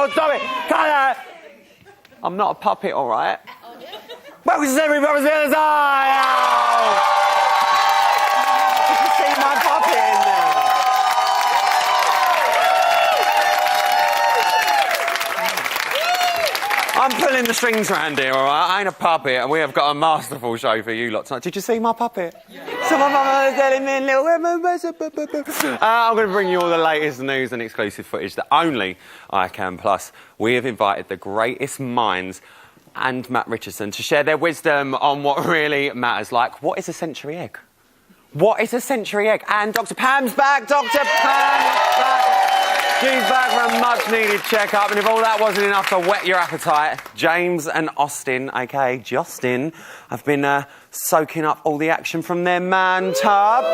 panel, stop it. Cut it. I'm not a puppet, all right? Welcome to Celebrity Brothers the other side. Did you see my puppet in there? I'm pulling the strings around here, all right? I ain't a puppet, and we have got a masterful show for you lot tonight. Did you see my puppet? Yeah. So my mama was telling me, little... I'm going to bring you all the latest news and exclusive footage that only I can. Plus, we have invited the greatest minds and Matt Richardson to share their wisdom on what really matters. Like, what is a century egg? What is a century egg? And Dr. Pam's back. Dr. Pam's back. She's back for a much-needed check-up, and if all that wasn't enough to whet your appetite, James and Austin, a.k.a. Justin, have been soaking up all the action from their man tub.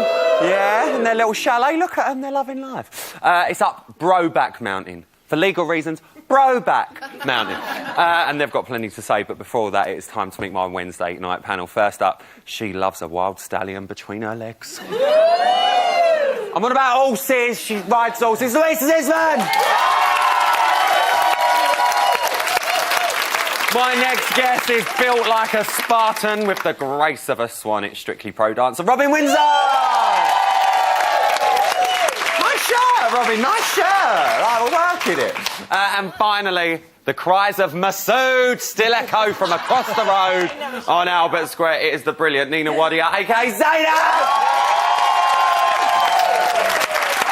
Yeah, and their little chalet. Look at them, they're loving life. It's up Broback Mountain. For legal reasons, Broback Mountain. And they've got plenty to say, but before that, it's time to meet my Wednesday night panel. First up, she loves a wild stallion between her legs. I'm on about horses. She rides horses. Louisa Zisman! My next guest is built like a Spartan with the grace of a swan. It's Strictly Pro dancer, Robin Windsor! Nice shirt, Robin, nice shirt. We're working it. And finally, the cries of Masood still echo from across the road on Albert Square. It is the brilliant Nina Wadia, a.k.a. Zainab!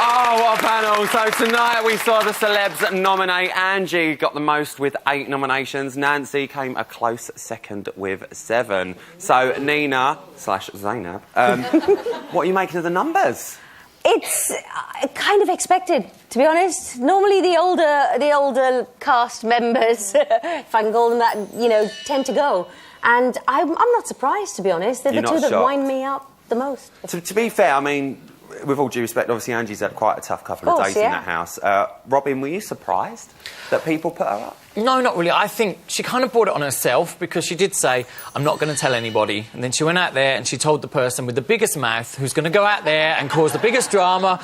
Oh, what a panel. So tonight we saw the celebs nominate. Angie got the most with 8 nominations. Nancy came a close second with 7. So Nina/Zainab, what are you making of the numbers? It's kind of expected, to be honest. Normally the older cast members, if I can call them that, you know, tend to go. And I'm not surprised, to be honest. They're the two that wind me up the most. To be fair, I mean, with all due respect, obviously Angie's had quite a tough couple of days in that house. Robin, were you surprised that people put her up? No, not really. I think she kind of brought it on herself because she did say, I'm not going to tell anybody. And then she went out there and she told the person with the biggest mouth who's going to go out there and cause the biggest drama.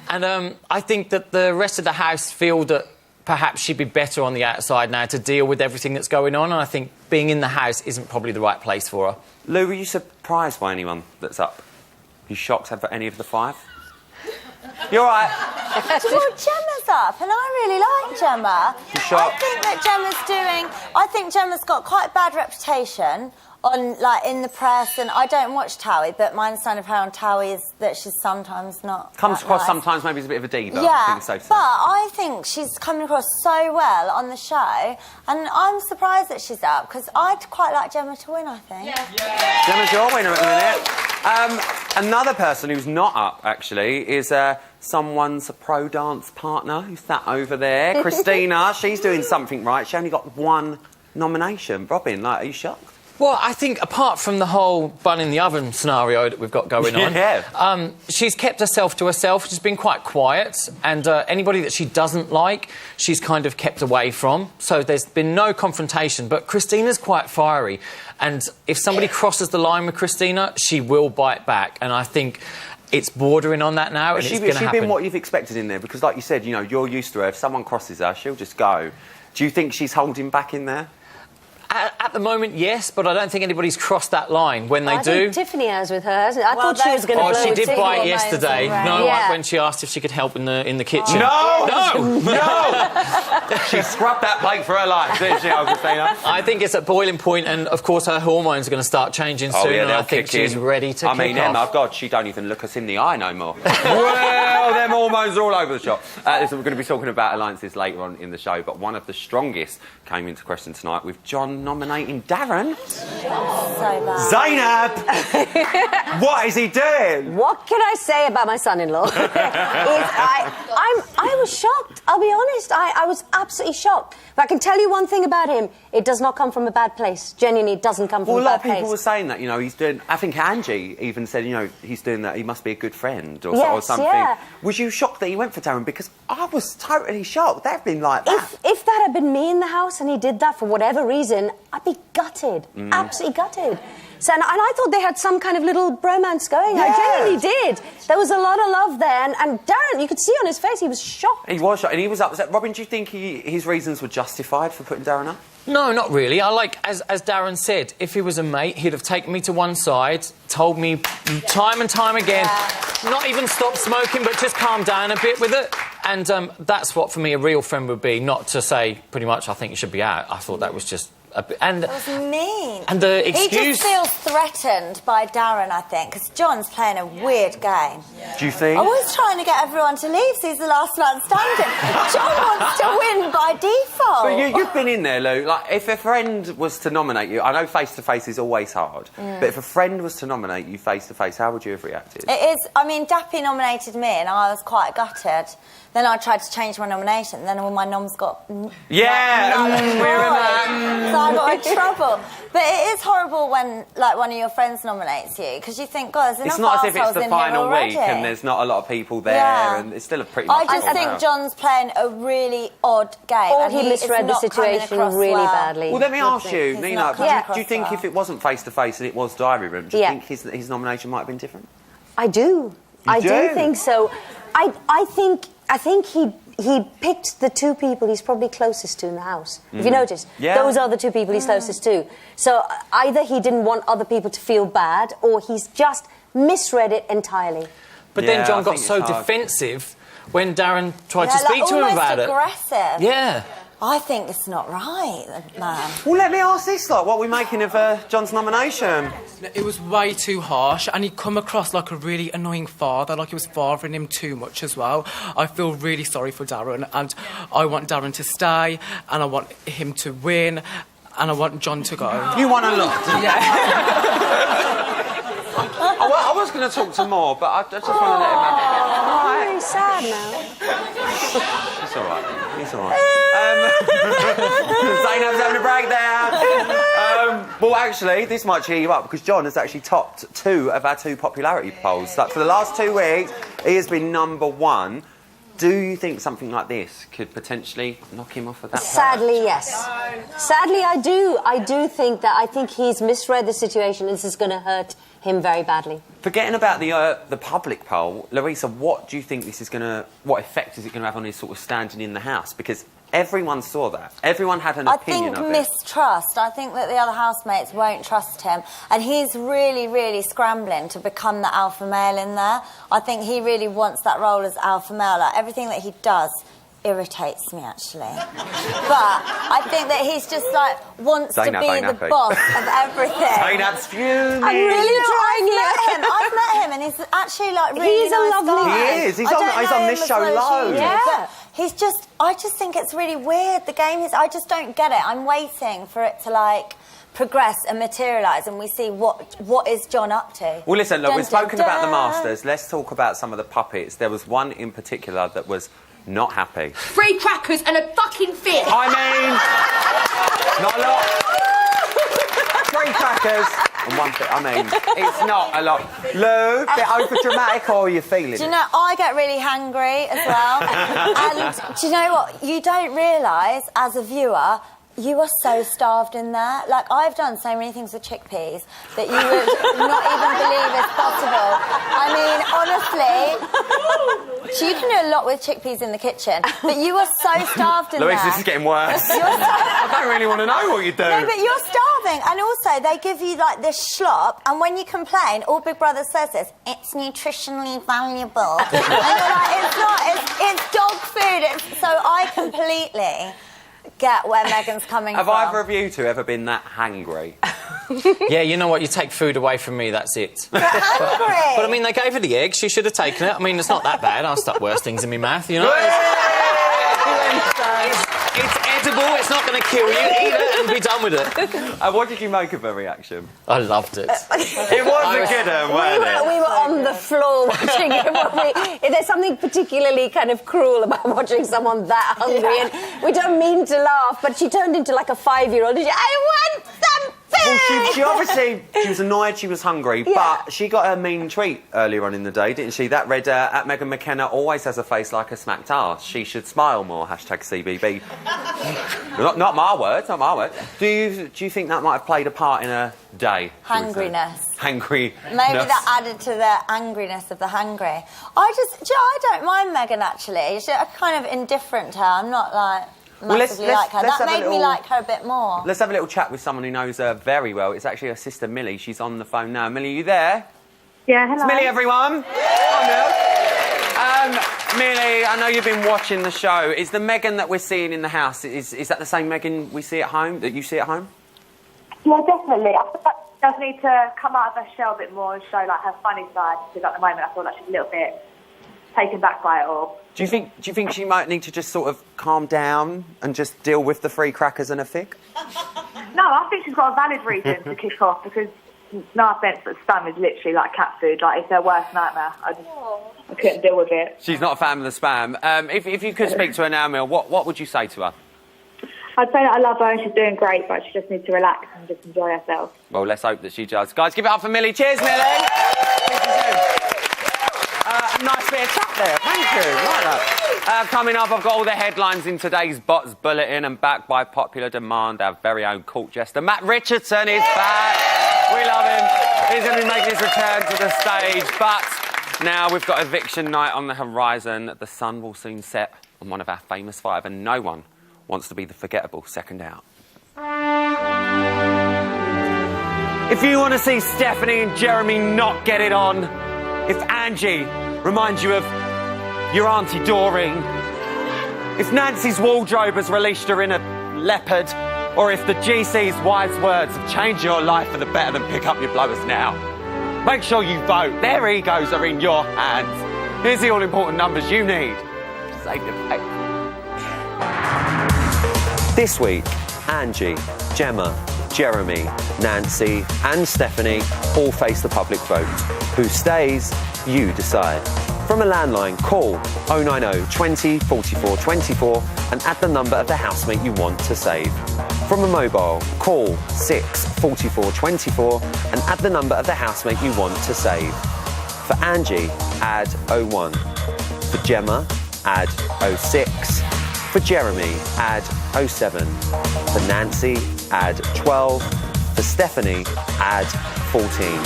And I think that the rest of the house feel that perhaps she'd be better on the outside now to deal with everything that's going on. And I think being in the house isn't probably the right place for her. Lou, were you surprised by anyone that's up? You shocked at any of the 5? You're right. Well, Gemma's up, and I really like Gemma. You shocked? I think that I think Gemma's got quite a bad reputation in the press, and I don't watch Towie, but my understanding of her on Towie is that she's sometimes not. Comes across nice. Sometimes maybe as a bit of a diva. Yeah, I think it's safe to say. but I think she's coming across so well on the show, and I'm surprised that she's up because I'd quite like Gemma to win. I think. Yeah. Gemma's your winner at the minute. Another person who's not up, actually, is someone's pro dance partner who's sat over there. Christina, she's doing something right. She only got 1 nomination. Robin, are you shocked? Well, I think apart from the whole bun in the oven scenario that we've got going on, she's kept herself to herself. She's been quite quiet, and anybody that she doesn't like, she's kind of kept away from. So there's been no confrontation. But Christina's quite fiery, and if somebody crosses the line with Christina, she will bite back. And I think it's bordering on that now, and it's going to happen. Has she been what you've expected in there? Because, like you said, you know, you're used to her. If someone crosses her, she'll just go. Do you think she's holding back in there? At the moment, yes, but I don't think anybody's crossed that line. When they do... I think Tiffany has with her, hasn't it? I thought she was going to blow. Oh, she did bite yesterday. Right. No, when she asked if she could help in the kitchen. No! She scrubbed that plate for her life, didn't she, Christina? I think it's at boiling point, and, of course, her hormones are going to start changing soon, and I think she's ready to kick off. I mean, Emma, God, she don't even look us in the eye no more. Well, them hormones are all over the shop. Listen, we're going to be talking about alliances later on in the show, but one of the strongest came into question tonight with John nominating Darren. So bad. Zainab! What is he doing? What can I say about my son-in-law? I was shocked. I'll be honest. I was absolutely shocked. But I can tell you one thing about him. It does not come from a bad place. Genuinely, it doesn't come from a bad place. Well, a lot of people were saying that, you know, he's doing... I think Angie even said, you know, he's doing that, he must be a good friend or something. Yeah. Was you shocked that he went for Darren? Because I was totally shocked. They've been like that. If that had been me in the house and he did that for whatever reason, I'd be gutted. Absolutely gutted. So, and I thought they had some kind of little bromance going. I genuinely did. There was a lot of love there, and Darren, you could see on his face, he was shocked. He was shocked, and he was upset. Robin, do you think his reasons were justified for putting Darren up? No, not really. I like, as Darren said, if he was a mate, he'd have taken me to one side, told me time and time again, not even stop smoking, but just calm down a bit with it. And that's what, for me, a real friend would be, not to say, pretty much, I think you should be out. I thought that was just... And that was mean. And the excuse... He just feels threatened by Darren, I think, because John's playing a weird game. Yeah. Do you think? I'm always trying to get everyone to leave so he's the last man standing. John wants to win by default. But you've been in there, Lou. Like, if a friend was to nominate you, I know face-to-face is always hard, but if a friend was to nominate you face-to-face, how would you have reacted? It is... I mean, Dappy nominated me and I was quite gutted. Then I tried to change my nomination, and then all my noms got... Yeah! So I got in trouble. But it is horrible when, like, one of your friends nominates you, because you think, God, there's enough It's not as if it's arseholes the in final here week already. and there's not a lot of people there, and it's still a pretty I much... just think John's playing a really odd game. Or and he misread the situation really badly. Well, let me ask you, Nina, do you think well. if it wasn't face-to-face and it was diary room, do you think his nomination might have been different? I do. I do think so. I think he picked the two people he's probably closest to in the house. If you notice, those are the two people he's closest to. So either he didn't want other people to feel bad, or he's just misread it entirely. But then John got so defensive when Darren tried to speak to him about it. Aggressive. Yeah. I think it's not right, man. Well, let me ask this, like, what are we making of John's nomination? It was way too harsh, and he'd come across like a really annoying father, like he was fathering him too much as well. I feel really sorry for Darren, and I want Darren to stay, and I want him to win, and I want John to go. You want a lot? Yeah. I was going to talk to more, but I just want to let him have... I'm very sad now. It's all right. It's all right. Zainab's having a breakdown. Well, actually, this might cheer you up, because John has actually topped 2 of our 2 popularity polls. Like, for the last 2 weeks, he has been #1. Do you think something like this could potentially knock him off of that Sadly, yes. Sadly, I do. I do think that. I think he's misread the situation, and this is going to hurt him very badly. Forgetting about the public poll, Larissa, what do you think this is going to... What effect is it going to have on his sort of standing in the House? Because everyone saw that. Everyone had an opinion of it. I think mistrust. I think that the other housemates won't trust him. And he's really, really scrambling to become the alpha male in there. I think he really wants that role as alpha male. Like, everything that he does irritates me, actually. But I think that he's just, like, wants to be the boss of everything. Zainab's fuming. I'm really trying it. I've met him, and he's actually, like, really He's a nice lovely guy. He is. He's on this show loads. Yeah. He's just... I just think it's really weird, the game is... I just don't get it. I'm waiting for it to, like, progress and materialise, and we see what is John up to. Well, listen, look, we've spoken about the Masters. Let's talk about some of the puppets. There was one in particular that was not happy. 3 crackers and a fucking fish. I mean... not a lot. 3 crackers and 1 fish. I mean, it's not a lot. Lou, bit over-dramatic, or are you feeling it? Do you know, I get really hangry as well. And do you know what? You don't realise, as a viewer, you are so starved in there. Like, I've done so many things with chickpeas that you would not even believe is possible. I mean, honestly, you can do a lot with chickpeas in the kitchen, but you are so starved in there. Louise, this is getting worse. I don't really want to know what you do. No, but you're starving. And also, they give you, like, this schlop, and when you complain, all Big Brother says is, it's nutritionally valuable. And you're like, it's not, it's dog food. So I completely... get where Megan's coming from. Have either of you two ever been that hangry? Yeah, you know what? You take food away from me, that's it. But hungry. But I mean, they gave her the egg. She should have taken it. I mean, it's not that bad. I'll stuck worse things in my mouth, you know. It's edible. It's not going to kill you. Eat it and be done with it. What did you make of her reaction? I loved it. It was a good one, wasn't it? We were on the floor watching it. There's something particularly kind of cruel about watching someone that hungry, and we don't mean to laugh, but she turned into like a 5-year-old. I want some food! Well, She obviously, she was annoyed, she was hungry, but she got a mean treat earlier on in the day, didn't she? That read, at Meghan McKenna always has a face like a smacked arse. She should smile more, #CBB. not my words, not my words. Do you think that might have played a part in her day? Hangriness. Hangry. Maybe that added to the angriness of the hungry. I don't mind Meghan, actually. She's kind of indifferent to her. I'm not, like, massively like her. That made me like her a bit more. Let's have a little chat with someone who knows her very well. It's actually her sister, Millie. She's on the phone now. Millie, you there? Yeah, hello. It's Millie, everyone. Hi, Mill. Millie, I know you've been watching the show. Is the Meghan that we're seeing in the house, is that the same Meghan we see at home, that you see at home? Yeah, definitely. I feel like she does need to come out of her shell a bit more and show, like, her funny side, because at the moment I feel like she's a little bit taken back by it all. Do you think she might need to just sort of calm down and just deal with the free crackers and a fig? No, I think she's got a valid reason to kick off, because, no offence, but Spam is literally like cat food. Like, it's their worst nightmare. I couldn't deal with it. She's not a fan of the Spam. If you could speak to her now, Mill, what would you say to her? I'd say that I love her and she's doing great, but she just needs to relax and just enjoy herself. Well, let's hope that she does. Guys, give it up for Millie. Cheers, Millie! Nice bit of chat there. Thank you. Right up. Coming up, I've got all the headlines in today's Bots Bulletin, and backed by popular demand, our very own court jester, Matt Richardson, is back. We love him. He's going to be making his return to the stage, but now we've got eviction night on the horizon. The sun will soon set on one of our famous five, and no one wants to be the forgettable second out. If you want to see Stephanie and Jeremy not get it on, if Angie reminds you of your Auntie Doreen, if Nancy's wardrobe has released her inner leopard, or if the GC's wise words have changed your life for the better, then pick up your blowers now. Make sure you vote. Their egos are in your hands. Here's the all-important numbers you need to save your faith. This week, Angie, Gemma, Jeremy, Nancy and Stephanie all face the public vote. Who stays, you decide. From a landline, call 090 20 44 24 and add the number of the housemate you want to save. From a mobile, call 6 44 24 and add the number of the housemate you want to save. For Angie, add 01. For Gemma, add 06. For Jeremy, add 07. For Nancy, add 12. For Stephanie, add 14.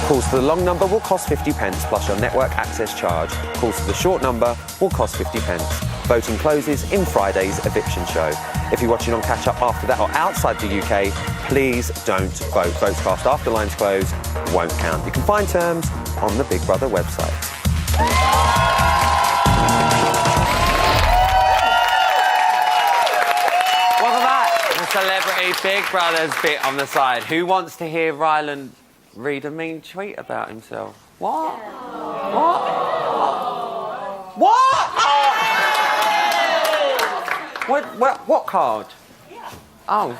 Calls to the long number will cost 50p plus your network access charge. Calls to the short number will cost 50p. Voting closes in Friday's eviction show. If you're watching on Catch Up after that or outside the UK, please don't vote. Votes cast after lines close won't count. You can find terms on the Big Brother website. Welcome back. The Celebrity Big Brothers bit on the side. Who wants to hear Ryland read a mean tweet about himself? What? What? What? What card? Oh.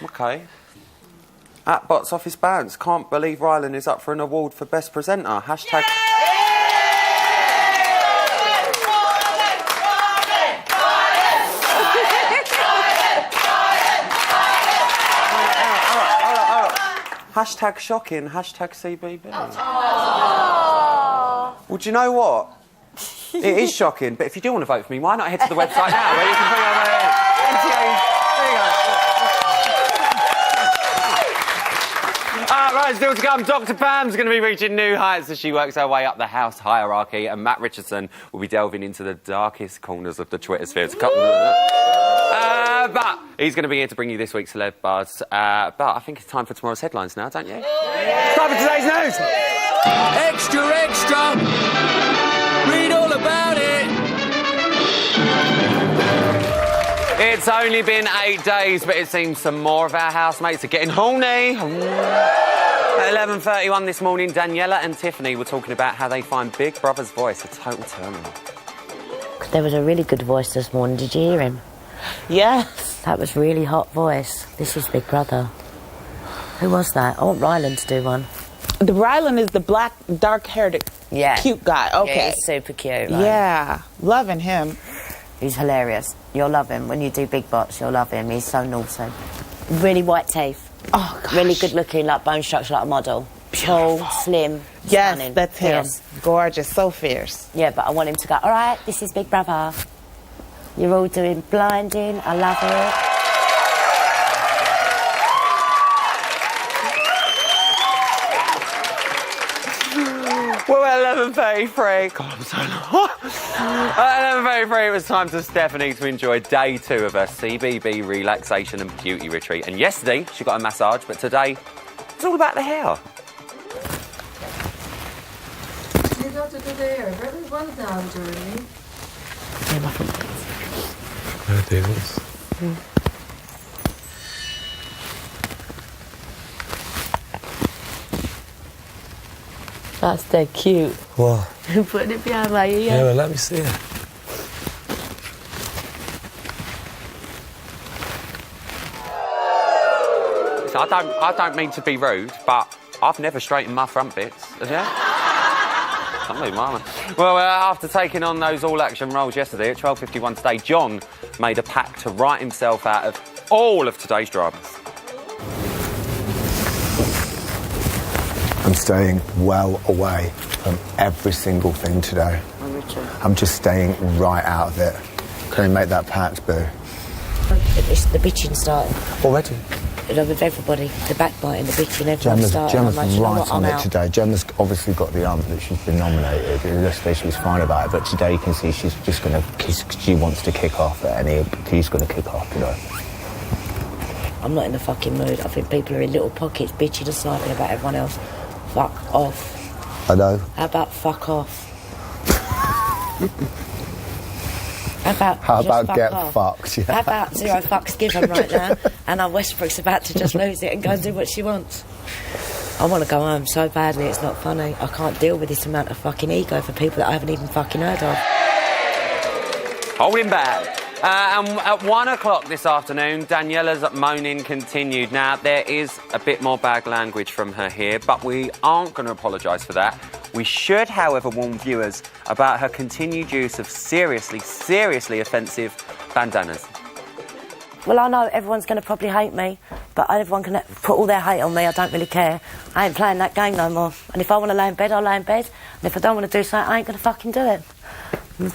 Okay. At Box Office Bounce, can't believe Ryland is up for an award for Best Presenter. Hashtag... Hashtag shocking, hashtag CBB. Well, do you know what? It is shocking, but if you do want to vote for me, why not head to the website now where you can put on there you go. Right, still to come, Dr. Pam's going to be reaching new heights as she works her way up the house hierarchy, and Matt Richardson will be delving into the darkest corners of the Twitter sphere. But he's going to be here to bring you this week's Celeb Buzz. But I think it's time for tomorrow's headlines now, don't you? Yeah. Time for today's news! Extra, extra! Read all about it! It's only been 8 days, but it seems some more of our housemates are getting horny. At 11:31 this morning, Daniela and Tiffany were talking about how they find Big Brother's voice a total turn-on. There was a really good voice this morning. Did you hear him? Yes. That was really hot voice. This is Big Brother. Who was that? I want Ryland to do one. The Ryland is the black, dark-haired, cute guy. Okay. Yeah, he's super cute. Right? Yeah, loving him. He's hilarious. You'll love him. When you do Big Bots, you'll love him. He's so naughty. Really white teeth. Oh, gosh. Really good looking, like bone structure, like a model. Tall, slim, Yes, stunning. that's him. Fierce. Gorgeous, so fierce. Yeah, but I want him to go, all right, this is Big Brother. You're all doing blinding. I love it. Well, at 11:33, God, I'm so long. At 11:33, it was time for Stephanie to enjoy day 2 of her CBB relaxation and beauty retreat. And yesterday, she got a massage, but today, it's all about the hair. You got to do the hair. Everyone down, Jeremy. That's dead cute. What? Putting it behind my ear. Yeah, well, let me see it. So I don't mean to be rude, but I've never straightened my front bits, have you? Somebody, mama. Well, after taking on those all-action roles yesterday at 12:51 today, John made a pact to write himself out of all of today's dramas. I'm staying well away from every single thing today. I'm just staying right out of it. Can you make that pact, boo? It's the bitching starting. Already? With everybody, the backbiting, the bitching, everyone's starting. Gemma's I'm like, you know right what, on I'm it out. today. Gemma's obviously got the that she's been nominated. Yesterday she was fine about it, but today you can see she's just going to... She wants to kick off at any... She's going to kick off, you know. I'm not in the fucking mood. I think people are in little pockets bitching and sniping about everyone else. Fuck off. I know. How about fuck off? How about get off? fucked? Yeah. How about zero fucks given right now? And our Westbrook's about to just lose it and go and do what she wants. I want to go home so badly, it's not funny. I can't deal with this amount of fucking ego for people that I haven't even fucking heard of. Holding back. And at 1 o'clock this afternoon, Daniela's moaning continued. Now, there is a bit more bad language from her here, but we aren't going to apologise for that. We should, however, warn viewers about her continued use of seriously, seriously offensive bandanas. Well, I know everyone's going to probably hate me, but everyone can put all their hate on me. I don't really care. I ain't playing that game no more. And if I want to lay in bed, I'll lay in bed. And if I don't want to do something, I ain't going to fucking do it.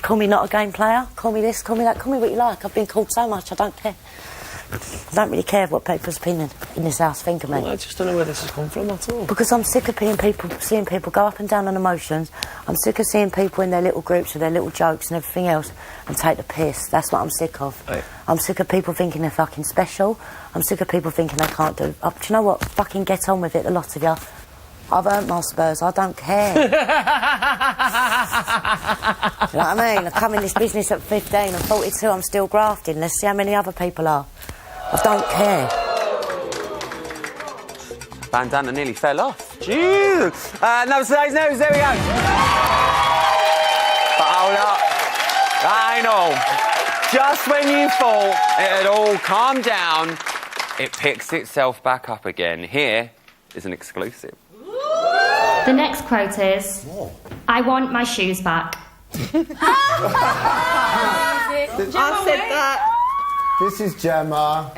Call me not a game player, call me this, call me that, call me what you like. I've been called so much, I don't care. I don't really care what people's opinion in this house think of me. Well, I just don't know where this has come from at all. Because I'm sick of seeing people go up and down on emotions. I'm sick of seeing people in their little groups with their little jokes and everything else and take the piss. That's what I'm sick of. Right. I'm sick of people thinking they're fucking special. I'm sick of people thinking they can't do... do you know what? Fucking get on with it, the lot of you. I've earned my spurs, I don't care. You know what I mean? I come in this business at 15, I'm 42, I'm still grafting. Let's see how many other people are. I don't care. Bandana nearly fell off. Jeez. No, today's news, there we go. But hold up. That ain't all. Just when you thought it had all calmed down, it picks itself back up again. Here is an exclusive. The next quote is, I want my shoes back. I said that. This is Gemma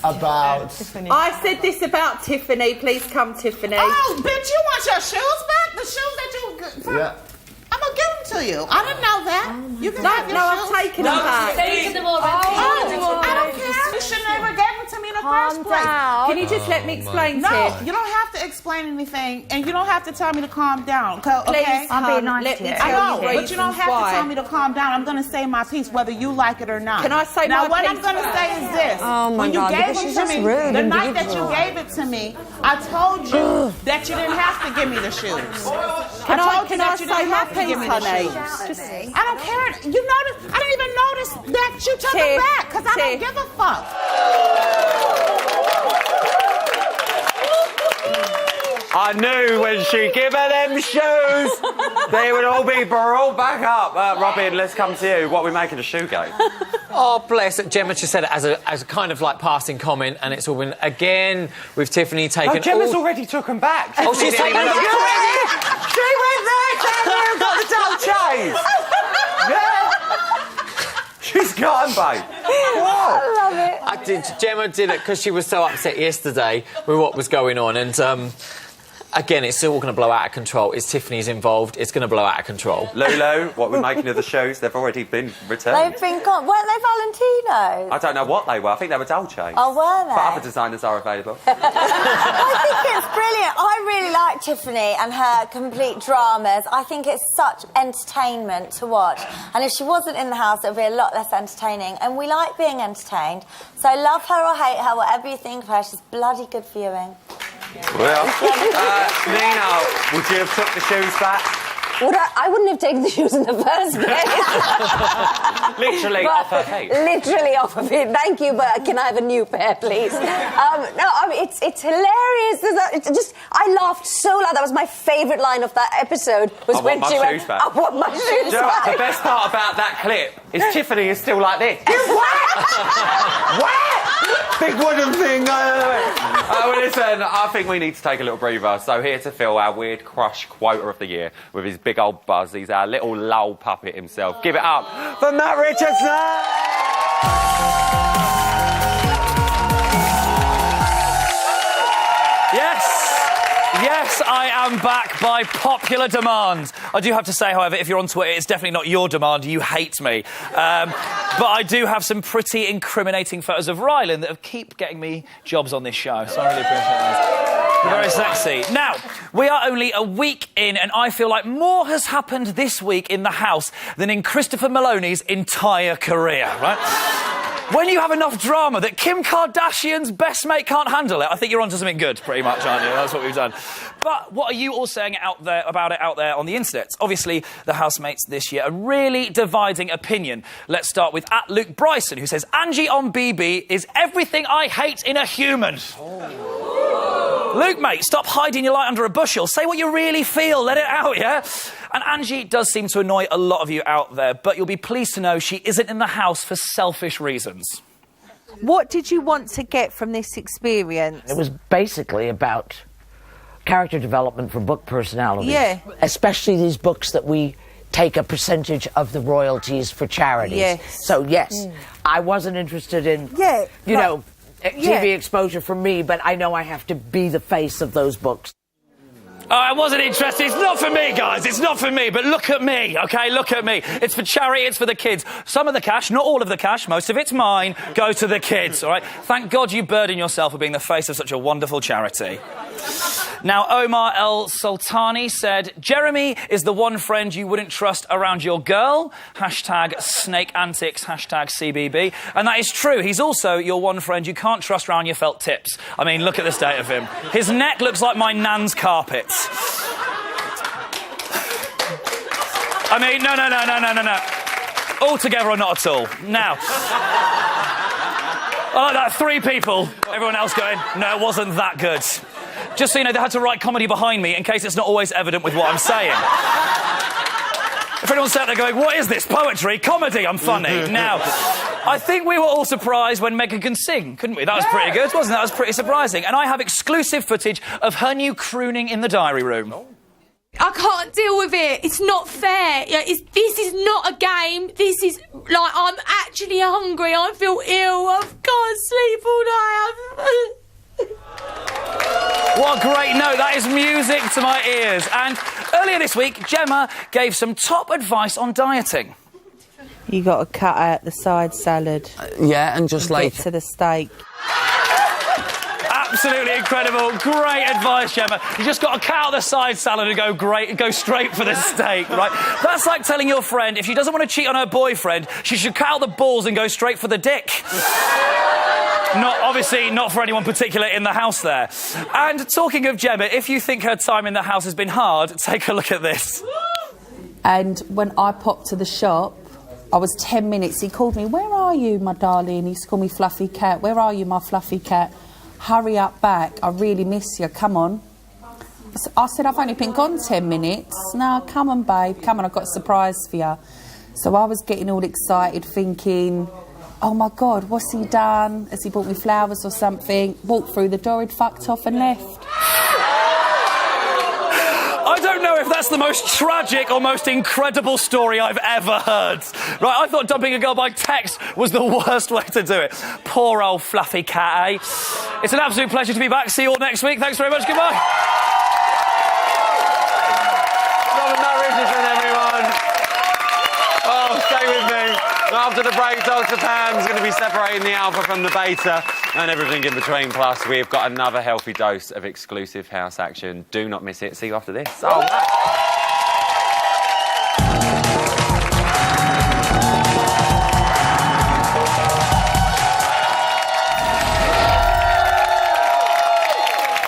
about... I said this about Tiffany. Please come, Tiffany. Oh, bitch, you want your shoes back? The shoes that you... Yeah. I'm gonna give them to you. I didn't know that. You can have your shoes. I've taken them back. Taken them already. I don't care. You should never gave them to me in the first place. Can you just let me explain, No, Tiff? you don't have to explain anything, and you don't have to tell me to calm down. Okay? Please, I'm being nice let to me you. tell I know, you, but you don't have to tell me to calm down. I'm going to say my piece, whether you like it or not. Can I say now, my what piece I'm going to first? say is this: Oh my when you God, gave because it she's to just me, rude the night that you individual. gave it to me, I told you that you didn't have to give me the shoes. Can I you that you say didn't my have to give piece, me the honey? shoes. Just I don't care. You notice? I didn't even notice that you took them Tiff, back because I don't Tiff. give a fuck. I knew when she gave her them shoes, they would all be brought back up. Robin, let's come to you. What are we making a shoe game? Oh, bless it. Gemma just said it as a kind of like passing comment, and it's all been again with Tiffany taking. Oh, Gemma's already took them back. Oh, she's taken them back. She went there, Gemma, and got the double chase. Yeah. She's gone, babe. I love it. Gemma did it because she was so upset yesterday with what was going on, and again, it's all going to blow out of control. It's Tiffany's involved. It's going to blow out of control. Lulu, what we're making of the shows, they've already been returned. They've been gone. Weren't they Valentino's? I don't know what they were. I think they were Dolce. Oh, were they? But other designers are available. I think it's brilliant. I really like Tiffany and her complete dramas. I think it's such entertainment to watch. And if she wasn't in the house, it would be a lot less entertaining. And we like being entertained. So love her or hate her, whatever you think of her, she's bloody good viewing. Well, Nina, would you have took the shoes back? I wouldn't have taken the shoes in the first place. Literally off her feet. Literally off her feet. Thank you, but can I have a new pair, please? No, I mean, it's hilarious. I laughed so loud. That was my favourite line of that episode. Was when she went, I want my shoes back. The best part about that clip is Tiffany is still like this. You what? What? Big wooden thing. Well, listen, I think we need to take a little breather. So here to fill our weird crush quota of the year with his big old buzz. He's our little lull puppet himself. Give it up for Matt Richardson! Yes, I am back by popular demand. I do have to say, however, if you're on Twitter, it's definitely not your demand. You hate me. But I do have some pretty incriminating photos of Rylan that keep getting me jobs on this show, so I really appreciate those. They're very sexy. Now, we are only a week in, and I feel like more has happened this week in the house than in Christopher Maloney's entire career, right? When you have enough drama that Kim Kardashian's best mate can't handle it, I think you're onto something good, pretty much, aren't you? That's what we've done. But what are you all saying out there on the internet? Obviously, the housemates this year are really dividing opinion. Let's start with @Luke Bryson, who says, Angie on BB is everything I hate in a human. Luke, mate, stop hiding your light under a bushel. Say what you really feel. Let it out, yeah? And Angie does seem to annoy a lot of you out there, but you'll be pleased to know she isn't in the house for selfish reasons. What did you want to get from this experience? It was basically about character development for book personalities. Yeah. Especially these books that we take a percentage of the royalties for charities. Yes. So, yes, I wasn't interested in, you know, TV exposure for me, but I know I have to be the face of those books. Oh, I wasn't interested. It's not for me, guys. It's not for me. But look at me, OK? Look at me. It's for charity. It's for the kids. Some of the cash, not all of the cash, most of it's mine, go to the kids, all right? Thank God you burden yourself with being the face of such a wonderful charity. Now, Omar El Sultani said, Jeremy is the one friend you wouldn't trust around your girl. #snake antics, #CBB. And that is true. He's also your one friend you can't trust around your felt tips. I mean, look at the state of him. His neck looks like my nan's carpets. I mean, no. Altogether or not at all. Now, I like that. 3 people. Everyone else going, no, it wasn't that good. Just so you know, they had to write comedy behind me in case it's not always evident with what I'm saying. If anyone's sat there going, what is this, poetry? Comedy, I'm funny. Now, I think we were all surprised when Meghan can sing, couldn't we? That was pretty good, wasn't it? That was pretty surprising. And I have exclusive footage of her new crooning in the diary room. I can't deal with it. It's not fair. This is not a game. This is, like, I'm actually hungry. I feel ill. I can't sleep all night. What a great note. That is music to my ears. And earlier this week, Gemma gave some top advice on dieting. You got to cut out the side salad. Yeah, and just like... Get to the steak. Absolutely incredible. Great advice, Gemma. You just got to cut out the side salad and go straight for the steak, right? That's like telling your friend if she doesn't want to cheat on her boyfriend, she should cut out the balls and go straight for the dick. Obviously not for anyone particular in the house there. And talking of Gemma, if you think her time in the house has been hard, take a look at this. And when I popped to the shop, I was 10 minutes. He called me, where are you, my darling? He used to call me Fluffy Cat. Where are you, my fluffy cat? Hurry up back. I really miss you. Come on. I said, I've only been gone 10 minutes. No, come on, babe. Come on, I've got a surprise for you. So I was getting all excited thinking, oh, my God, what's he done? Has he bought me flowers or something? Walked through the door, he'd fucked off and left. I don't know know if that's the most tragic or most incredible story I've ever heard. Right, I thought dumping a girl by text was the worst way to do it. Poor old fluffy cat, eh? It's an absolute pleasure to be back. See you all next week. Thanks very much. Goodbye. Everyone. Oh, stay with me. After the break, Dr. Pam's going to be separating the alpha from the beta and everything in between. Plus, we've got another healthy dose of exclusive house action. Do not miss it. See you after this. Oh,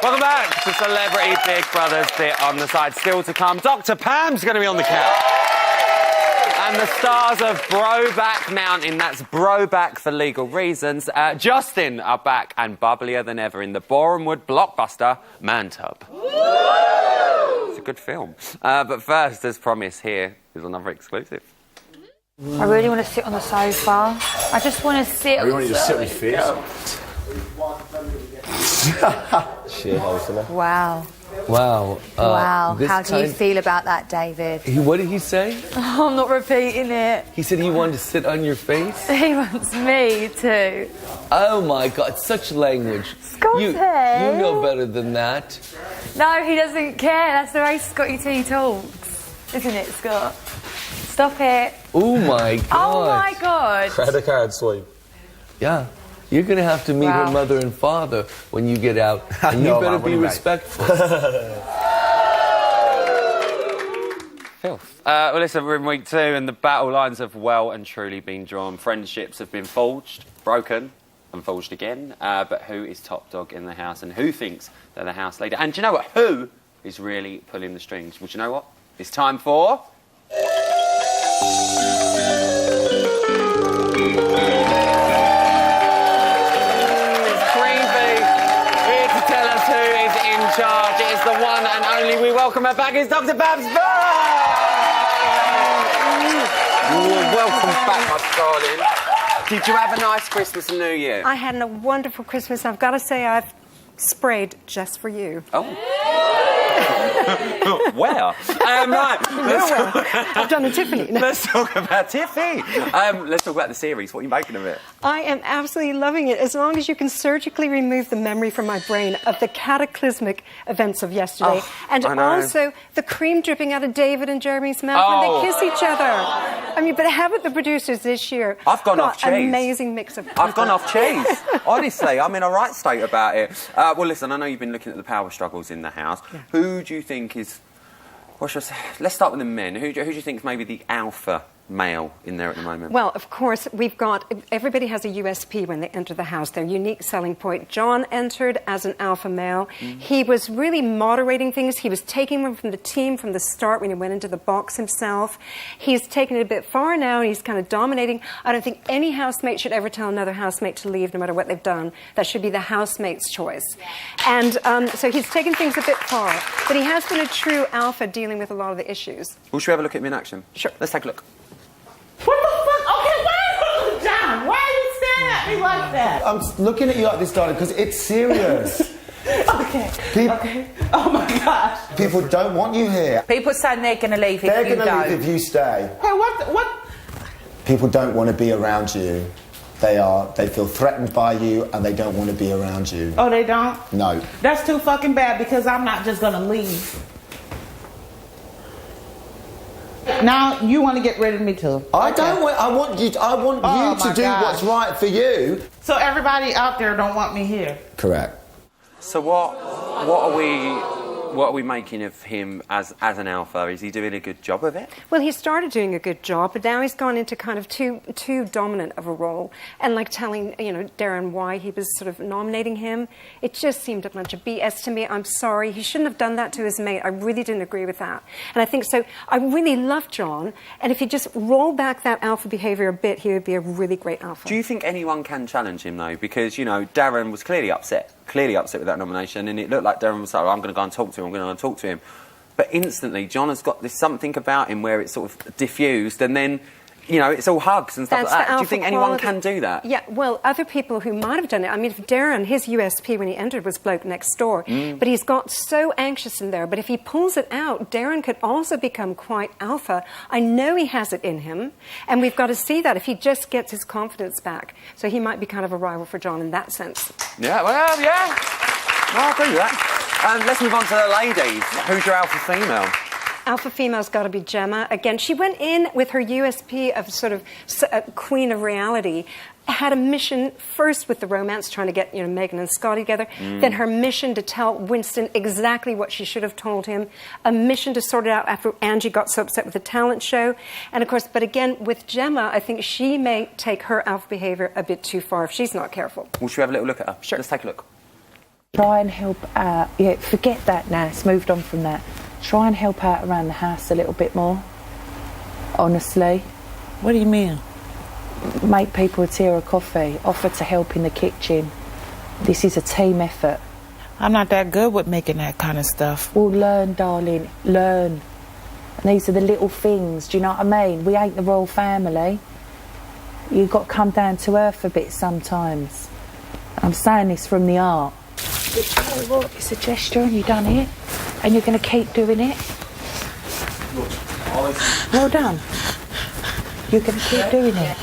welcome back to Celebrity Big Brother's bit on the side. Still to come, Dr. Pam's going to be on the couch. And the stars of Broback Mountain, that's Broback for legal reasons, Justin are back and bubblier than ever in the Borehamwood blockbuster Mantub. It's a good film. But first, as promised, here is another exclusive. I really want to sit on the sofa. I just want to sit. I really want you to sit with feet. Wow. Wow. Wow. How do you feel about that, David? What did he say? Oh, I'm not repeating it. He said he wanted to sit on your face? He wants me too. Oh my God, such language. Scotty! You know better than that. No, he doesn't care. That's the way Scotty T talks. Isn't it, Scott? Stop it. Oh my God. Oh my God. Credit card swipe. Yeah. You're going to have to meet her mother and father when you get out. And you better be respectful. Filth. Well, listen, we're in week 2 and the battle lines have well and truly been drawn. Friendships have been forged, broken and forged again. But who is top dog in the house and who thinks they're the house leader? And do you know what? Who is really pulling the strings? Well, do you know what? It's time for... charge. It is the one and only. We welcome her back. It's Dr. Babs Welcome back, my darling. Did you have a nice Christmas and New Year? I had a wonderful Christmas. I've got to say, I've sprayed just for you. Oh. Where? Right. I've done a Tiffany. No. Let's talk about Tiffy. Let's talk about the series. What are you making of it? I am absolutely loving it. As long as you can surgically remove the memory from my brain of the cataclysmic events of yesterday, and also the cream dripping out of David and Jeremy's mouth when they kiss each other. I mean, but haven't the producers this year? I've gone off cheese. An amazing mix of. I've gone off cheese. Honestly, I'm in a right state about it. Well, listen, I know you've been looking at the power struggles in the house. Yeah. Who do you think is... What should I say? Let's start with the men. Who do you think is maybe the alpha male in there at the moment? Well, of course, we've got... Everybody has a USP when they enter the house, their unique selling point. John entered as an alpha male. He was really moderating things. He was taking them from the team from the start when he went into the box himself. He's taken it a bit far now, and he's kind of dominating. I don't think any housemate should ever tell another housemate to leave, no matter what they've done. That should be the housemate's choice. And so he's taken things a bit far. But he has been a true alpha dealing with a lot of the issues. Well, should we have a look at him in action? Sure. Let's take a look. What the fuck? Okay, why are you down? Why are you staring at me like that? I'm looking at you like this, darling, because it's serious. Okay. Oh my gosh. People don't want you here. People saying they're going to leave if you don't. They're going to leave if you stay. Hey, what? People don't want to be around you. They feel threatened by you and they don't want to be around you. Oh, they don't? No. That's too fucking bad because I'm not just going to leave. Now you want to get rid of me too. I want you to do what's right for you. So everybody out there don't want me here. Correct. So what are we making of him as an alpha? Is he doing a good job of it? Well, he started doing a good job, but now he's gone into kind of too dominant of a role, and like telling Darren why he was sort of nominating him. It just seemed a bunch of BS to me. I'm sorry, he shouldn't have done that to his mate. I really didn't agree with that, and I think so. I really love John, and if he just rolled back that alpha behaviour a bit, he would be a really great alpha. Do you think anyone can challenge him though? Because Darren was clearly upset with that nomination, and it looked like Darren was like, I'm going to go and talk to him, But instantly, John has got this something about him where it's sort of diffused, and then you know, it's all hugs and stuff That's like that. the Do you think alpha anyone quality. can do that? Yeah, well, other people who might have done it. I mean, if Darren, his USP when he entered was bloke next door, but he's got so anxious in there. But if he pulls it out, Darren could also become quite alpha. I know he has it in him, and we've got to see that if he just gets his confidence back. So he might be kind of a rival for John in that sense. Yeah, well, yeah. Well, I agree with that. Let's move on to the ladies. Who's your alpha female? Alpha female's got to be Gemma. Again, she went in with her USP of sort of queen of reality. Had a mission first with the romance, trying to get Meghan and Scotty together. Then her mission to tell Winston exactly what she should have told him. A mission to sort it out after Angie got so upset with the talent show. And of course, but again, with Gemma, I think she may take her alpha behaviour a bit too far if she's not careful. Well, should we have a little look at her? Sure. Let's take a look. Try and help out. Yeah, forget that now. It's moved on from that. Try and help out around the house a little bit more. Honestly. What do you mean? Make people a tea or a coffee. Offer to help in the kitchen. This is a team effort. I'm not that good with making that kind of stuff. Well, learn, darling. Learn. And these are the little things. Do you know what I mean? We ain't the royal family. You've got to come down to earth a bit sometimes. I'm saying this from the art. But you know what? It's a gesture and you've done it. And you're going to keep doing it. Well done. You're going to keep doing it.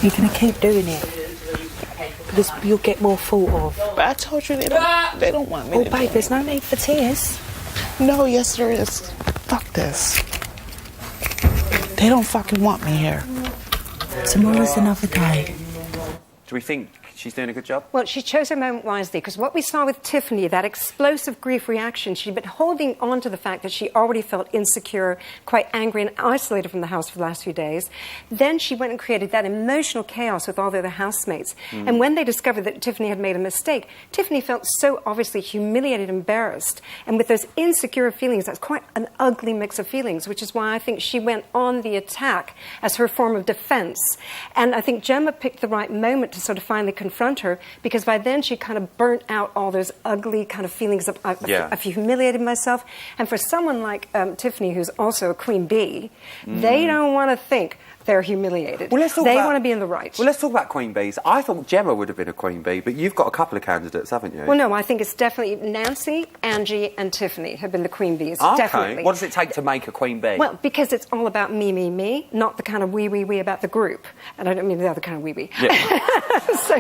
You're going to keep doing it. Because you'll get more thought of. But I told you they don't want me. Oh, babe, there's no need for tears. No, yes there is. Fuck this. They don't fucking want me here. Tomorrow's another day. Do we think she's doing a good job? Well, she chose her moment wisely, because what we saw with Tiffany, that explosive grief reaction, she'd been holding on to the fact that she already felt insecure, quite angry and isolated from the house for the last few days. Then she went and created that emotional chaos with all the other housemates. And when they discovered that Tiffany had made a mistake, Tiffany felt so obviously humiliated, embarrassed. And with those insecure feelings, that's quite an ugly mix of feelings, which is why I think she went on the attack as her form of defense. And I think Gemma picked the right moment to sort of finally confront her, because by then she kind of burnt out all those ugly kind of feelings of I've humiliated myself. And for someone like Tiffany, who's also a queen bee, they don't want to think they're humiliated. Well, let's talk they about- want to be in the right. Well, let's talk about queen bees. I thought Gemma would have been a queen bee, but you've got a couple of candidates, haven't you? Well, no, I think it's definitely Nancy, Angie, and Tiffany have been the queen bees. Okay. Definitely. What does it take to make a queen bee? Well, because it's all about me, not the kind of we about the group. And I don't mean the other kind of we. Yeah. so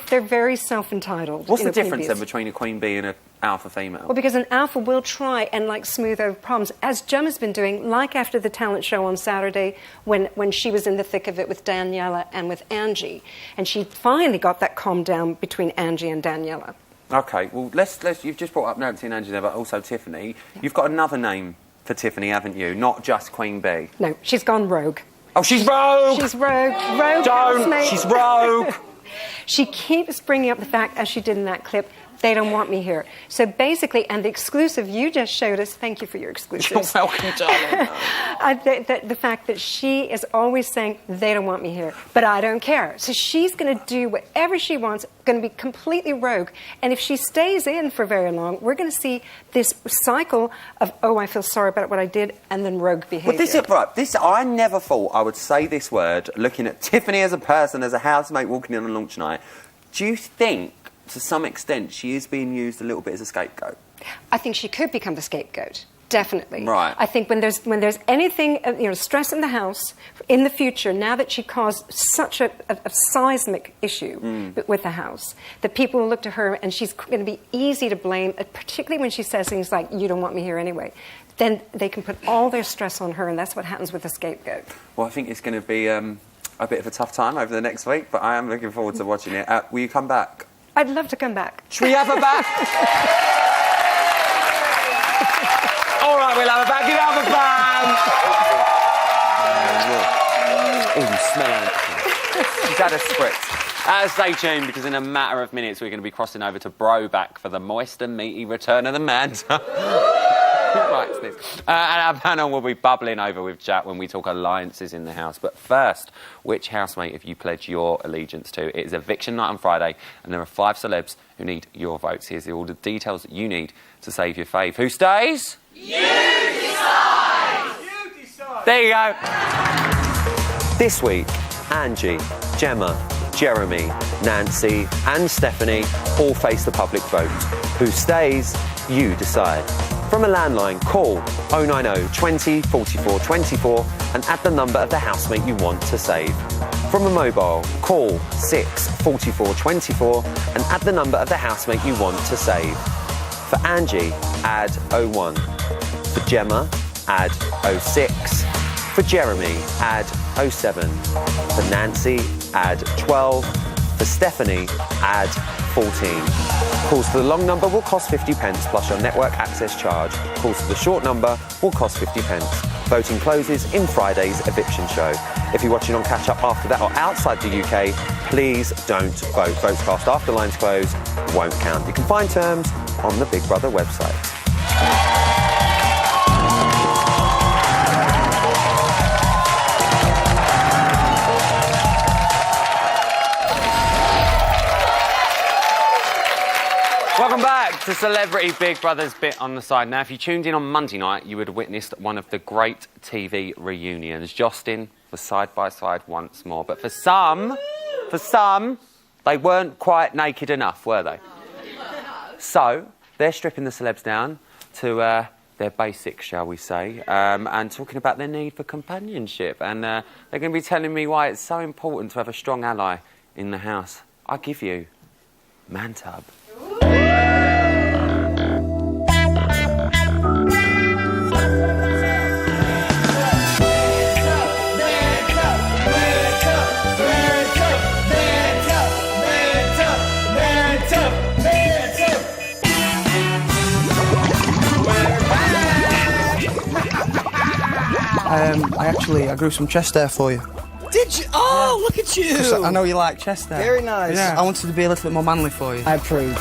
they're very self-entitled. What's the queen difference bees. then between a queen bee and an alpha female? Well, because an alpha will try and smooth over problems, as Gemma's been doing, like after the talent show on Saturday when she was in the thick of it with Daniela and with Angie, and she finally got that calmed down between Angie and Daniela. Okay, well, let's. You've just brought up Nancy and Angie there, but also Tiffany. You've got another name for Tiffany, haven't you? Not just Queen Bee. No, she's gone rogue. Oh, she's rogue! She's rogue. Rogue Don't! housemate. She's rogue! She keeps bringing up the fact, as she did in that clip, they don't want me here. So basically, and the exclusive you just showed us, thank you for your exclusives. You're welcome, darling. The fact that she is always saying, they don't want me here, but I don't care. So she's going to do whatever she wants, going to be completely rogue. And if she stays in for very long, we're going to see this cycle of, oh, I feel sorry about what I did, and then rogue behaviour. Well, I never thought I would say this word, looking at Tiffany as a person, as a housemate walking in on launch night. Do you think, to some extent, she is being used a little bit as a scapegoat? I think she could become the scapegoat. Definitely. Right. I think when there's anything, stress in the house in the future, now that she caused such a seismic issue with the house, that people will look to her and she's going to be easy to blame, particularly when she says things like, you don't want me here anyway. Then they can put all their stress on her, and that's what happens with the scapegoat. Well, I think it's going to be a bit of a tough time over the next week, but I am looking forward to watching it. Will you come back? I'd love to come back. Should we have her back? All right, we'll have her back. Give her a bang. Oh, you smell it. She's had a spritz. Stay tuned, because in a matter of minutes we're going to be crossing over to Broback for the moist and meaty return of the Manta. Who writes this? And our panel will be bubbling over with chat when we talk alliances in the house. But first, which housemate have you pledged your allegiance to? It is eviction night on Friday, and there are 5 celebs who need your votes. Here's all the details that you need to save your fave. Who stays? You decide! You decide! There you go. This week, Angie, Gemma, Jeremy, Nancy and Stephanie all face the public vote. Who stays? You decide. From a landline, call 090 20 44 24 and add the number of the housemate you want to save. From a mobile, call 6 44 24 and add the number of the housemate you want to save. For Angie, add 01. For Gemma, add 06. For Jeremy, add 07. For Nancy, add 12. For Stephanie, add 14. Calls to the long number will cost 50p plus your network access charge. Calls to the short number will cost 50p. Voting closes in Friday's eviction show. If you're watching on catch up after that or outside the UK, please don't vote. Votes cast after lines close won't count. You can find terms on the Big Brother website. Welcome back to Celebrity Big Brother's Bit on the Side. Now, if you tuned in on Monday night, you would have witnessed one of the great TV reunions. Justin was side by side once more. But for some, they weren't quite naked enough, were they? So, they're stripping the celebs down to their basics, shall we say, and talking about their need for companionship. And they're going to be telling me why it's so important to have a strong ally in the house. I give you Man-Tub. I grew some chest hair for you. Did you? Oh, look at you! 'Cause I know you like chest hair. Very nice. Yeah. I wanted to be a little bit more manly for you. I approve.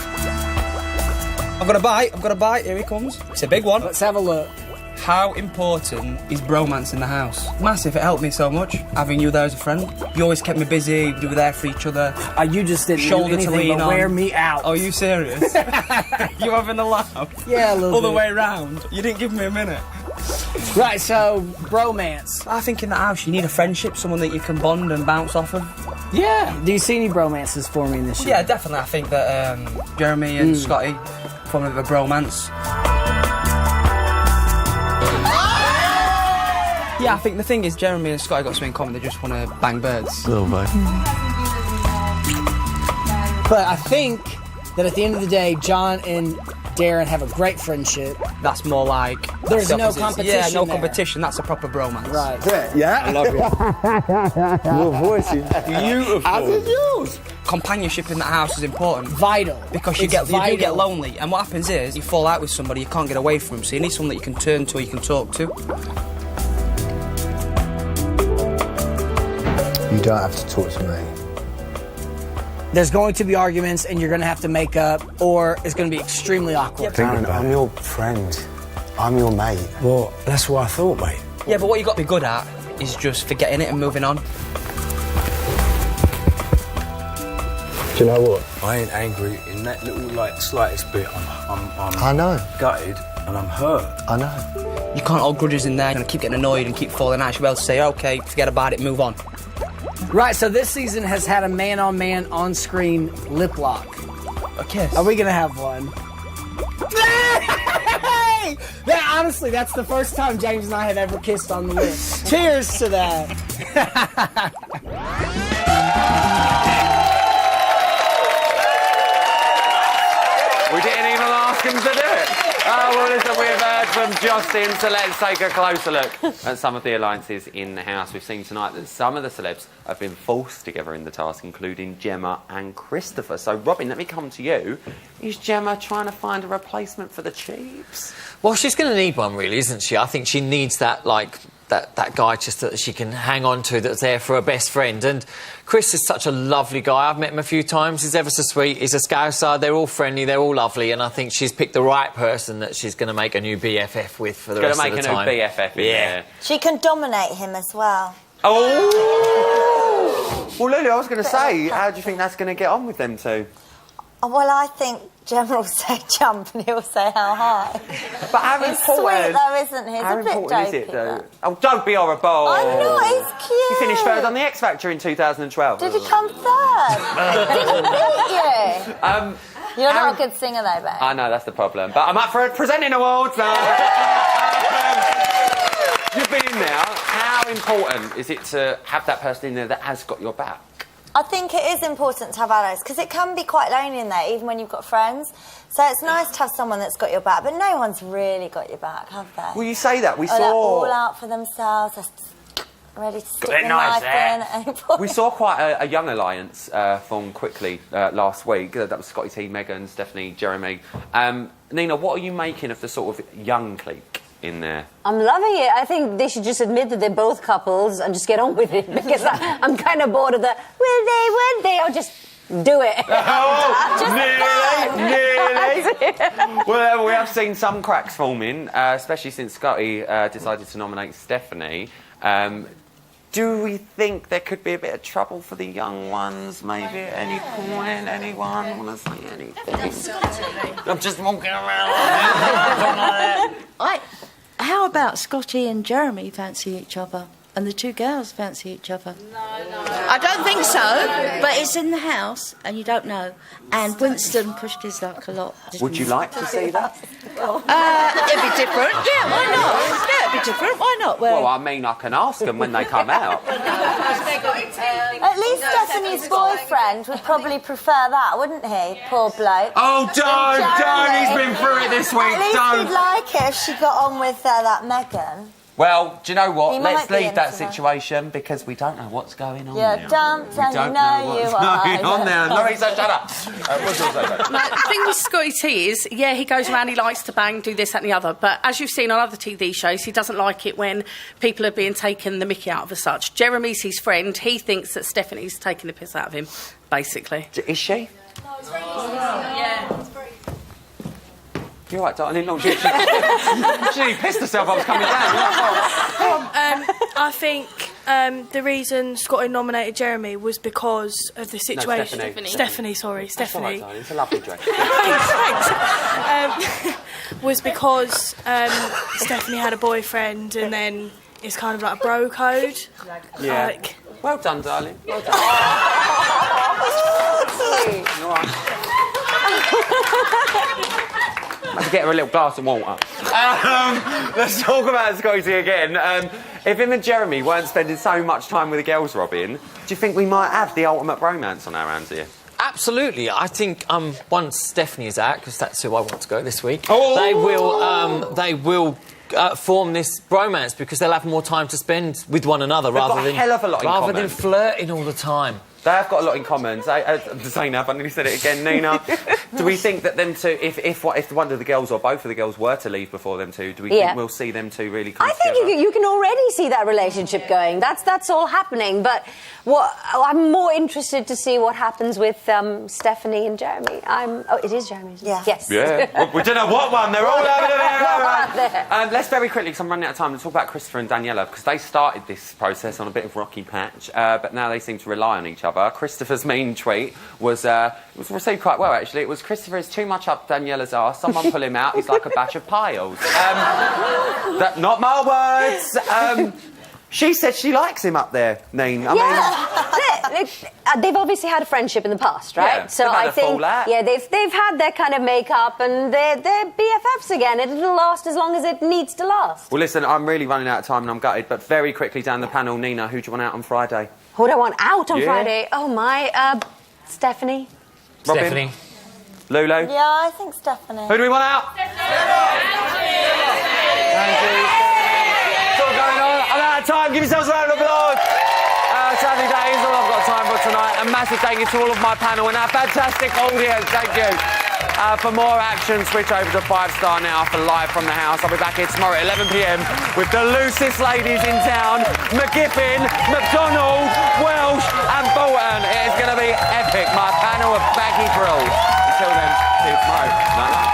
I've got a bite. Here he comes. It's a big one. Let's have a look. How important is bromance in the house? Massive. It helped me so much, having you there as a friend. You always kept me busy. We were there for each other. You just didn't shoulder do anything to lean but on. wear me out. Oh, are you serious? You having a laugh? Yeah, a little All bit. the way round. You didn't give me a minute. Right, so bromance. I think in the house you need a friendship, someone that you can bond and bounce off of. Yeah. Do you see any bromances for me in this show? Yeah, definitely. I think that Jeremy and Scotty form a bit of a bromance. Yeah, I think the thing is Jeremy and Scotty got something in common. They just want to bang birds. Little bit. But I think that at the end of the day, John and Darren have a great friendship. That's more like... There's the no opposite. competition Yeah, no there. competition. That's a proper bromance. Right. Yeah? I love you. Your voice is beautiful. As is yours. Companionship in the house is important. Vital. Because you do get lonely. And what happens is, you fall out with somebody, you can't get away from them. So you need someone that you can turn to or you can talk to. You don't have to talk to me. There's going to be arguments and you're going to have to make up, or it's going to be extremely awkward. Damon, I'm your friend. I'm your mate. Well, that's what I thought, mate. Yeah, but what you got to be good at is just forgetting it and moving on. Do you know what? I ain't angry in that little, slightest bit. I know. Gutted and I'm hurt. I know. You can't hold grudges in there. You're going to keep getting annoyed and keep falling out. You should be able to say, OK, forget about it, move on. Right, so this season has had a man-on-man on-screen lip lock. A kiss. Are we going to have one? Hey! Yeah, honestly, that's the first time James and I have ever kissed on the lips. Cheers to that. We didn't even ask him to do it. Well, listen, we've heard from Justin, so let's take a closer look at some of the alliances in the house. We've seen tonight that some of the celebs have been forced together in the task, including Gemma and Christopher. So, Robin, let me come to you. Is Gemma trying to find a replacement for the Chiefs? Well, she's going to need one, really, isn't she? I think she needs that, that guy just that she can hang on to that's there for her best friend. And Chris is such a lovely guy. I've met him a few times. He's ever so sweet. He's a Scouser. They're all friendly. They're all lovely. And I think she's picked the right person that she's going to make a new BFF with for the rest of the time. Going to make a new BFF in there. She can dominate him as well. Oh! Well, Lily, I was going to say, how do you think that's going to get on with them two? Well, I think Jem will say jump and he'll say how high. But how He's important... sweet though, isn't he? He's How a bit important is dopey, it, though? but- Oh, don't be horrible. I'm not, he's cute. You finished third on the X Factor in 2012. Did he come third? Did he beat you? You're not a good singer though, babe. I know, that's the problem. But I'm up for presenting awards now. You've been in there. How important is it to have that person in there that has got your back? I think it is important to have allies because it can be quite lonely in there, even when you've got friends. So it's nice to have someone that's got your back, but no one's really got your back, have they? Well, you say that. We They're saw... all out for themselves, they're ready to stick the knife in. We saw quite a young alliance form quickly last week. That was Scotty T, Megan, Stephanie, Jeremy. Nina, what are you making of the sort of young clique in there? I'm loving it. I think they should just admit that they're both couples and just get on with it, because I'm kind of bored of the will they, or just do it. Oh, nearly. Well, we have seen some cracks forming, especially since Scotty decided to nominate Stephanie. Do we think there could be a bit of trouble for the young ones, maybe, at any point? Anyone want to say anything? I'm just walking around. How about Scotty and Jeremy fancy each other? And the two girls fancy each other? No. I don't think so, but it's in the house and you don't know. And Winston pushed his luck a lot. Would you like to see that? It'd be different. Yeah, why not? Yeah, it'd be different. Why not? Well, I mean, I can ask them when they come out. At least Stephanie's boyfriend would probably prefer that, wouldn't he? Poor bloke. Oh, don't! He's been through it this week. At least Don't. he'd like it if she got on with that Megan. Well, do you know what? He might Let's be leave that into that. situation because we don't know what's going on You're now. dumped and you don't know what's you are. going on now. Larissa, shut up. What's your say? No, the thing with Scotty T is, yeah, he goes around, he likes to bang, do this, that and the other, but as you've seen on other TV shows, he doesn't like it when people are being taken the mickey out of as such. Jeremy's his friend, he thinks that Stephanie's taking the piss out of him, basically. Is she? Yeah. You're right, darling. No, she pissed herself I was coming down. I think the reason Scotty nominated Jeremy was because of the situation. Stephanie. Stephanie. That's all right, darling. It's a lovely dress. Thanks. Was because Stephanie had a boyfriend, and then it's kind of like a bro code. Yeah. Like, well done, darling. Well done. All right. I have to get her a little glass of water. Let's talk about Scotty T again. If him and Jeremy weren't spending so much time with the girls, Robin, do you think we might have the ultimate bromance on our hands here? Absolutely. I think once Stephanie is out, because that's who I want to go this week, Oh! they will form this bromance because they'll have more time to spend with one another They've got a hell of a lot in rather common. than flirting all the time. They have got a lot in common. Zainab, I nearly said it again. Nina, do we think that them two, if one of the girls or both of the girls were to leave before them two, do we think we'll see them two really come together? I think you can already see that relationship going. That's all happening. But I'm more interested to see what happens with Stephanie and Jeremy. It is Jeremy, isn't it? Yeah. Yes. Yeah. Well, we don't know what one. They're all over there. Let's very quickly, because I'm running out of time, to talk about Christopher and Daniela, because they started this process on a bit of rocky patch, but now they seem to rely on each other. Christopher's mean tweet was received quite well, actually. It was, Christopher is too much up Daniela's arse. Someone pull him out. He's like a batch of piles. Not my words. She said she likes him up there, Neen. They've obviously had a friendship in the past, right? Yeah, so I think, they've had their kind of make-up and they're BFFs again. It'll last as long as it needs to last. Well, listen, I'm really running out of time and I'm gutted, but very quickly down the panel, Nina, who do you want out on Friday? Who do I want out on Friday? Oh, my, Stephanie. Robin? Stephanie. Lulu? Yeah, I think Stephanie. Who do we want out? Thank you. What's all going on? I'm out of time. Give yourselves a round of applause. Sadly, that is all I've got time for tonight. A massive thank you to all of my panel and our fantastic audience. Thank you. For more action, switch over to 5-Star now for Live from the House. I'll be back here tomorrow at 11 p.m. with the loosest ladies in town, McGiffin, McDonald, Welsh and Bolton. It is going to be epic. My panel of baggy brills. Until then, see you tomorrow. Night-night.